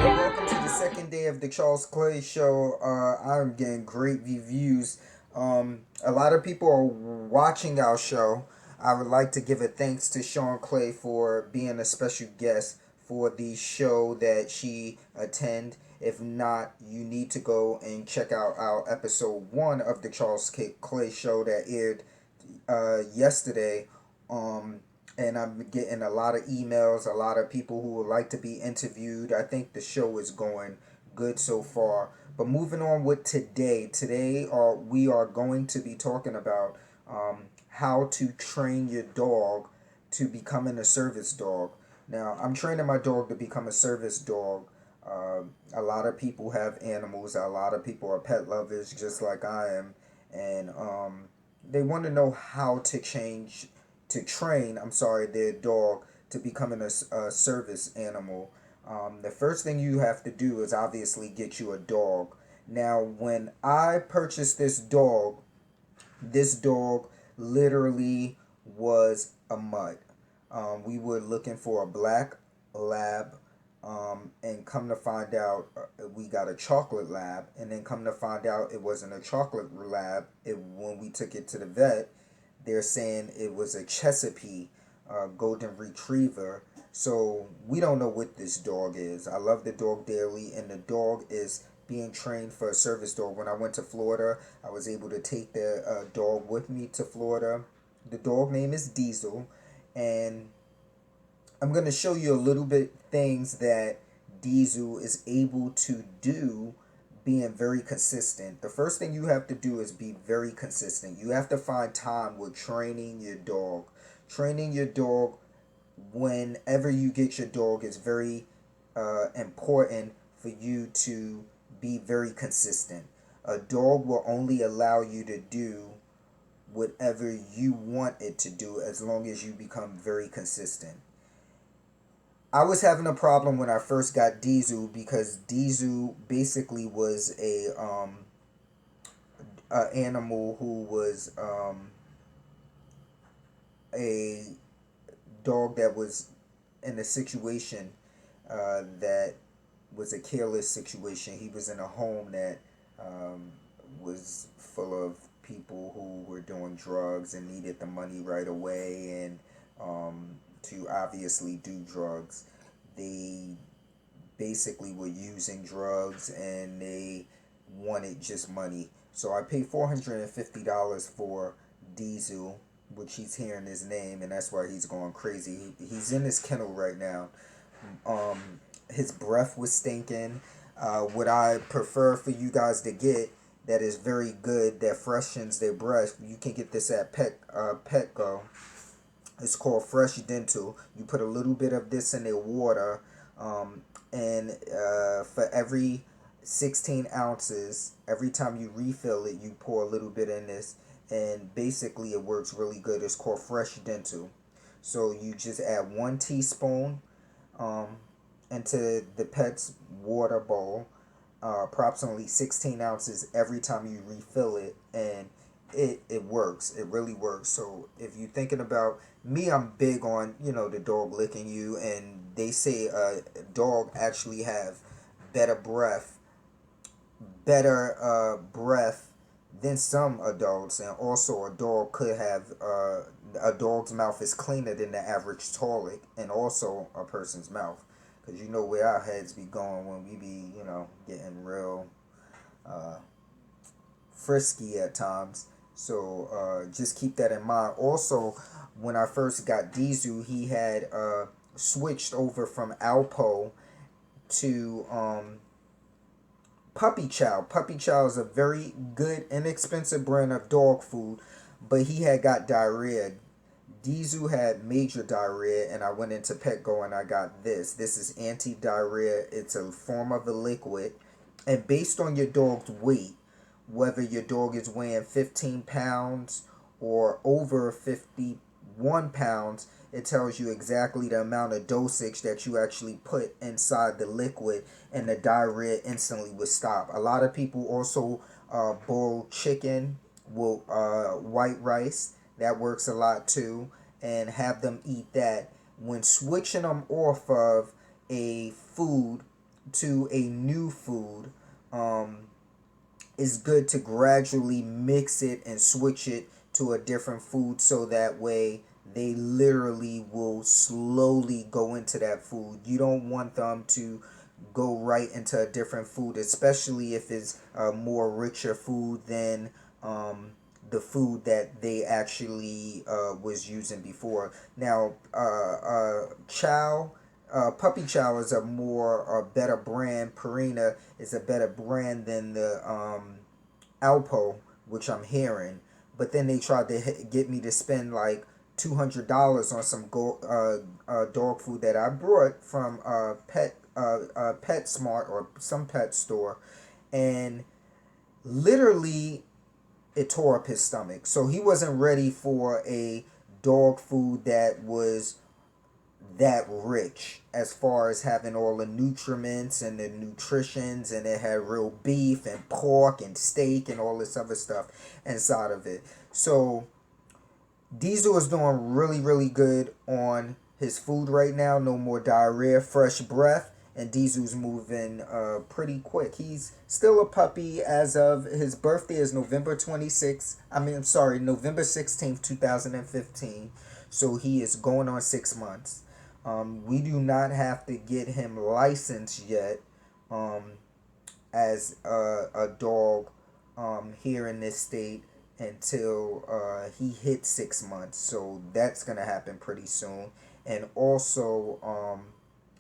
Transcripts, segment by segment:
And welcome to the second day of the Charles Clay Show. I'm getting great reviews. A lot of people are watching our show. I would like to give a thanks to Sean Clay for being a special guest for the show that she attend. If not, you need to go and check out our episode 1 of the Clay Show that aired yesterday. Um, and I'm getting a lot of emails, a lot of people who would like to be interviewed. I think the show is going good so far. But moving on with today, we are going to be talking about how to train your dog to becoming a service dog. Now, I'm training my dog to become a service dog. A lot of people have animals. A lot of people are pet lovers, just like I am, and they want to know how to train. I'm sorry, their dog to becoming a service animal. The first thing you have to do is obviously get you a dog. Now, when I purchased this dog literally was a mud. We were looking for a black lab, and come to find out, we got a chocolate lab, and then come to find out it wasn't a chocolate lab. When we took it to the vet, they're saying it was a Chesapeake golden retriever. So we don't know what this dog is. I love the dog dearly, and the dog is being trained for a service dog. When I went to Florida, I was able to take the dog with me to Florida. The dog name is Diesel, and I'm going to show you a little bit things that Diesel is able to do being very consistent. The first thing you have to do is be very consistent. You have to find time with training your dog. Training your dog whenever you get your dog is very important for you to be very consistent. A dog will only allow you to do whatever you want it to do as long as you become very consistent. I was having a problem when I first got Diesel because Diesel basically was a animal who was a dog that was in a situation that was a careless situation. He was in a home that was full of people who were doing drugs and needed the money right away, and to obviously do drugs. They basically were using drugs and they wanted just money. So I paid $450 for Diesel, which he's hearing his name, and that's why he's going crazy. He's in his kennel right now. His breath was stinking. What I prefer for you guys to get that is very good, that freshens their breath, you can get this at Petco. It's called Fresh Dental. You put a little bit of this in their water, and for every 16 ounces, every time you refill it, you pour a little bit in this, and basically it works really good. It's called Fresh Dental. So you just add 1 teaspoon into the pet's water bowl, approximately 16 ounces every time you refill it, and it works. It really works. So if you're thinking about me, I'm big on, the dog licking you, and they say a dog actually have better breath breath than some adults, and also a dog could have a dog's mouth is cleaner than the average toilet, and also a person's mouth, because you know where our heads be going when we be getting real frisky at times. So just keep that in mind. Also, when I first got Diesel, he had switched over from Alpo to Puppy Chow. Puppy Chow is a very good, inexpensive brand of dog food, but he had got diarrhea. Dizu had major diarrhea, and I went into Petco and I got this. This is anti-diarrhea. It's a form of a liquid, and based on your dog's weight, whether your dog is weighing 15 pounds or over 51 pounds, it tells you exactly the amount of dosage that you actually put inside the liquid, and the diarrhea instantly would stop. A lot of people also boil chicken with white rice. That works a lot too, and have them eat that. When switching them off of a food to a new food, it's good to gradually mix it and switch it to a different food, so that way they literally will slowly go into that food. You don't want them to go right into a different food, especially if it's a more richer food than the food that they actually was using before. Now, Chow, Puppy Chow is a better brand. Purina is a better brand than the Alpo, which I'm hearing. But then they tried to get me to spend like $200 on some dog food that I brought from PetSmart or some pet store, and literally it tore up his stomach. So he wasn't ready for a dog food that was that rich as far as having all the nutriments and the nutritions, and it had real beef and pork and steak and all this other stuff inside of it. So Diesel is doing really, really good on his food right now. No more diarrhea, fresh breath, and Diesel's moving pretty quick. He's still a puppy as of his birthday is November 26th. November 16th, 2015. So he is going on 6 months. We do not have to get him licensed yet as a dog here in this state until he hits 6 months. So that's going to happen pretty soon. And also,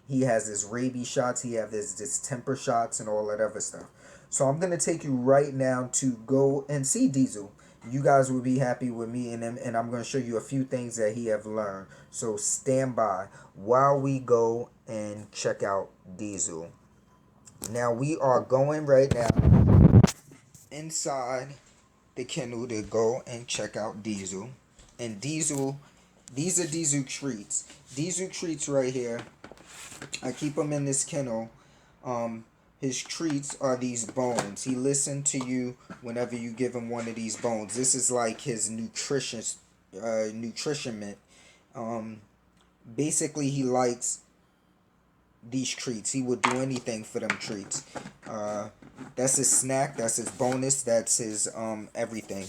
he has his rabies shots, he has his distemper shots, and all that other stuff. So I'm going to take you right now to go and see Diesel. You guys will be happy with me and him, and I'm going to show you a few things that he have learned. So stand by while we go and check out Diesel. Now we are going right now inside the kennel to go and check out Diesel. And Diesel, these are Diesel treats. Diesel treats right here. I keep him in this kennel. His treats are these bones. He listens to you whenever you give him one of these bones. This is like his nutritionment. Basically, he likes these treats. He would do anything for them treats. That's his snack. That's his bonus. That's his everything.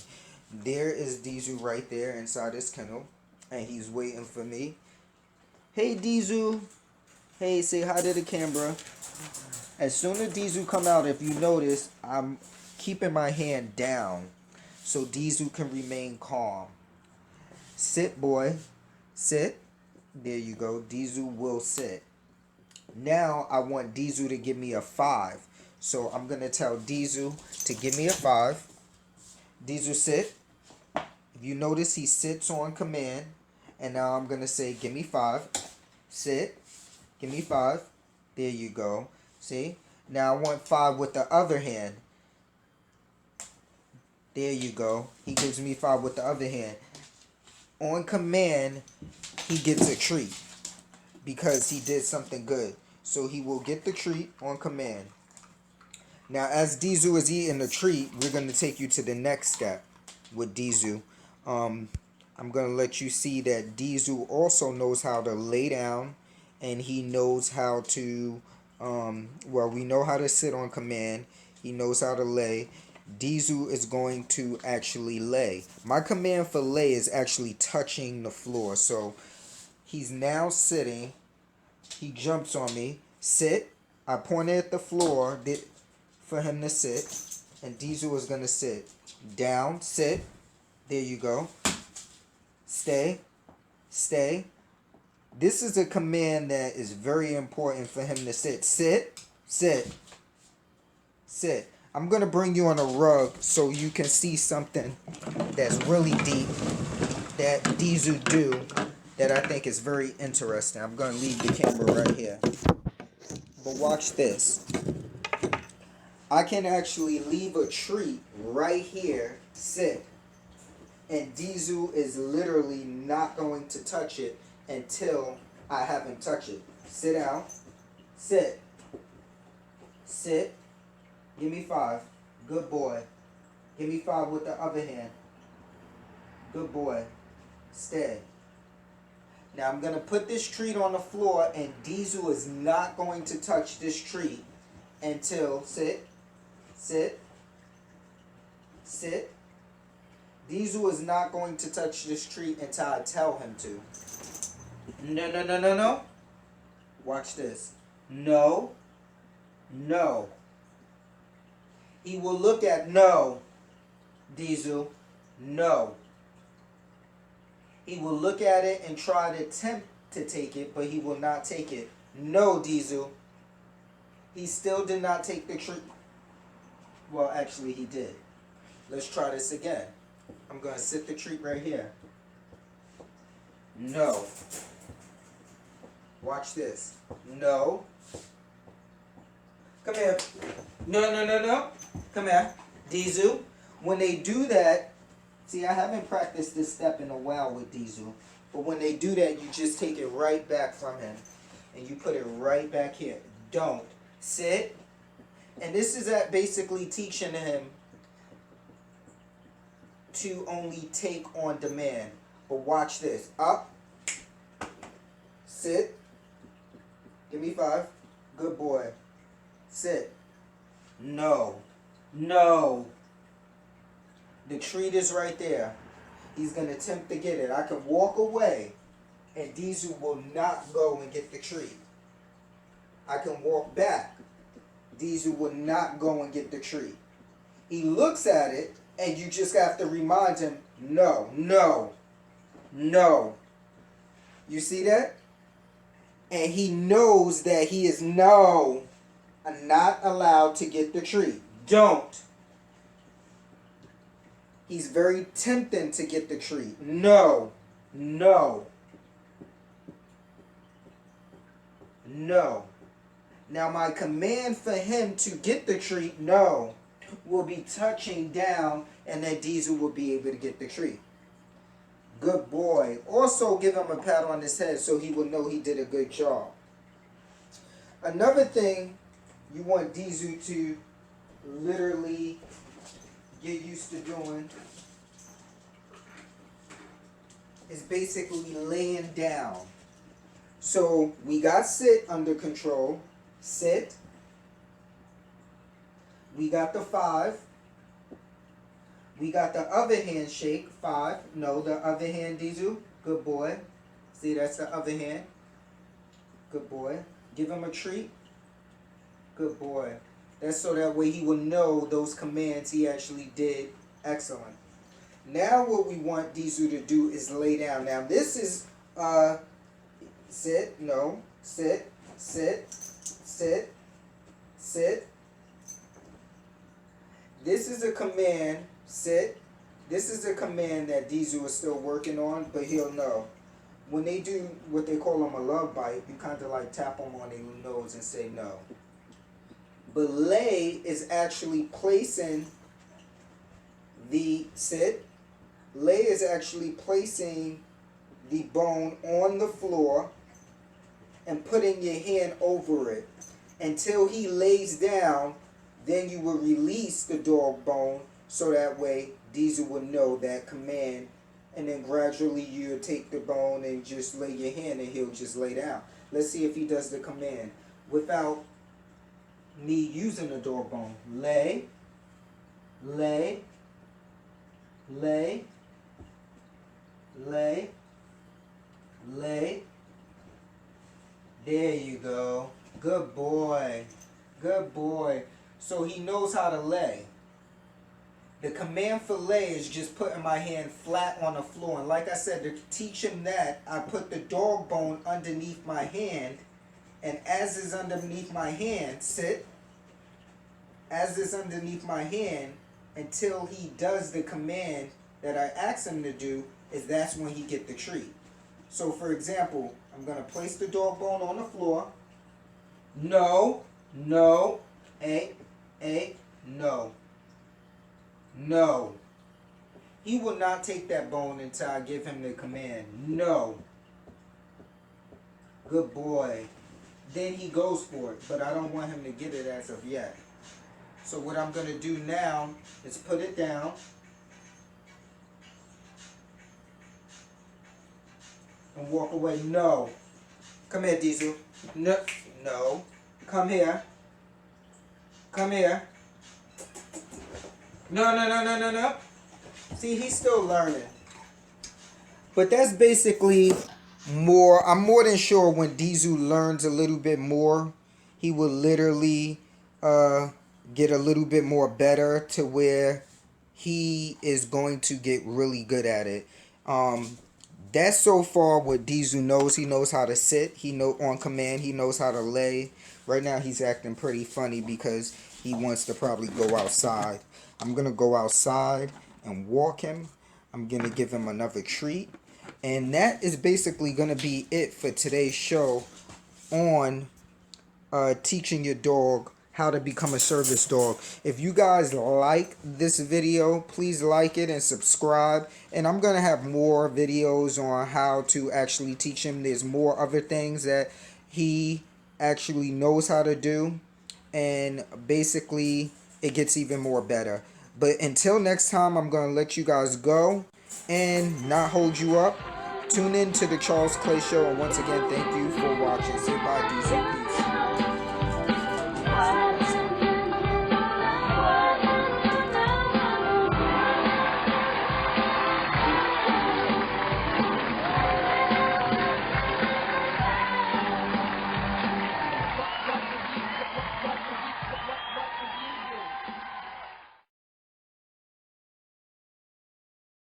There is Diesel right there inside his kennel, and he's waiting for me. Hey, Diesel. Hey, say hi to the camera. As soon as Diesel come out, if you notice, I'm keeping my hand down so Diesel can remain calm. Sit, boy. Sit. There you go. Diesel will sit. Now I want Diesel to give me a 5. So I'm going to tell Diesel to give me a 5. Diesel, sit. If you notice, he sits on command. And now I'm going to say, give me 5. Sit. Give me 5. There you go. See? Now I want 5 with the other hand. There you go. He gives me 5 with the other hand. On command, he gets a treat because he did something good. So he will get the treat on command. Now, as Diesel is eating the treat, we're going to take you to the next step with Diesel. I'm going to let you see that Diesel also knows how to lay down, and he knows how to, we know how to sit on command. He knows how to lay. Diesel is going to actually lay. My command for lay is actually touching the floor. So he's now sitting. He jumps on me. Sit. I pointed at the floor for him to sit. And Diesel is going to sit. Down. Sit. There you go. Stay. Stay. This is a command that is very important for him to sit. Sit. Sit. Sit. I'm going to bring you on a rug so you can see something that's really deep. that Dizu do that I think is very interesting. I'm going to leave the camera right here. But watch this. I can actually leave a treat right here, sit, and Dizu is literally not going to touch it until I have him touch it. Sit down, sit, sit, give me 5, good boy. Give me 5 with the other hand, good boy, stay. Now I'm going to put this treat on the floor and Dizu is not going to touch this treat until, sit, sit, sit. Dizu is not going to touch this treat until I tell him to. No, no, no, no, no. Watch this. No, no. He will look at no, Dizu, no. He will look at it and try to attempt to take it, but he will not take it. No, Dizu. He still did not take the treat. Well, actually, he did. Let's try this again. I'm going to sit the treat right here. No. Watch this. No. Come here. No, no, no, no. Come here. Dizu. When they do that, see, I haven't practiced this step in a while with Dizu, but when they do that, you just take it right back from him, and you put it right back here. Don't. Sit. And this is at basically teaching him to only take on demand. But watch this. Up. Sit. Give me 5. Good boy. Sit. No. No. The treat is right there. He's going to attempt to get it. I can walk away and Dizu will not go and get the treat. I can walk back. Dizu will not go and get the treat. He looks at it and you just have to remind him, no, no, no. You see that? And he knows that he is not allowed to get the treat. Don't. He's very tempting to get the treat. No, no, no. Now my command for him to get the treat, no, will be touching down and then Dizu will be able to get the treat. Good boy. Also give him a pat on his head so he will know he did a good job. Another thing you want Dizu to literally get used to doing is basically laying down. So we got sit under control. Sit. We got the 5. We got the other hand shake. 5. No, the other hand, Dizu. Good boy. See, that's the other hand. Good boy. Give him a treat. Good boy. That's so that way he will know those commands he actually did excellent. Now what we want Dizu to do is lay down. Now this is sit, no, sit, sit, sit, sit. This is a command, sit. This is a command that Dizu is still working on, but he'll know. When they do what they call a love bite, you kind of like tap them on their nose and say no. But lay is actually placing the sit. Lay is actually placing the bone on the floor and putting your hand over it until he lays down. Then you will release the dog bone so that way Dizu will know that command, and then gradually you'll take the bone and just lay your hand and he'll just lay down. Let's see if he does the command without me using the dog bone. Lay, lay, lay, lay, lay. There you go. Good boy. Good boy. So he knows how to lay. The command for lay is just putting my hand flat on the floor. And like I said, to teach him that, I put the dog bone underneath my hand. And as is underneath my hand, sit. As is underneath my hand, until he does the command that I asked him to do, is that's when he get the treat. So for example, I'm going to place the dog bone on the floor. No, no, no, no. He will not take that bone until I give him the command. No. Good boy. Then he goes for it, but I don't want him to get it as of yet. So what I'm going to do now is put it down. And walk away. No. Come here, Diesel. No. No. Come here. Come here. No, no, no, no, no, no. See, he's still learning. But that's basically more. I'm more than sure when Diesel learns a little bit more, he will literally get a little bit more better to where he is going to get really good at it. That's so far what Diesel knows. He knows how to sit. He know on command. He knows how to lay. Right now he's acting pretty funny because he wants to probably go outside. I'm going to go outside and walk him. I'm going to give him another treat. And that is basically going to be it for today's show on teaching your dog how to become a service dog. If you guys like this video, please like it and subscribe. And I'm going to have more videos on how to actually teach him. There's more other things that he actually knows how to do. And basically, it gets even more better. But until next time, I'm going to let you guys go and not hold you up. Tune in to the Charles Clay Show. And once again, thank you for watching.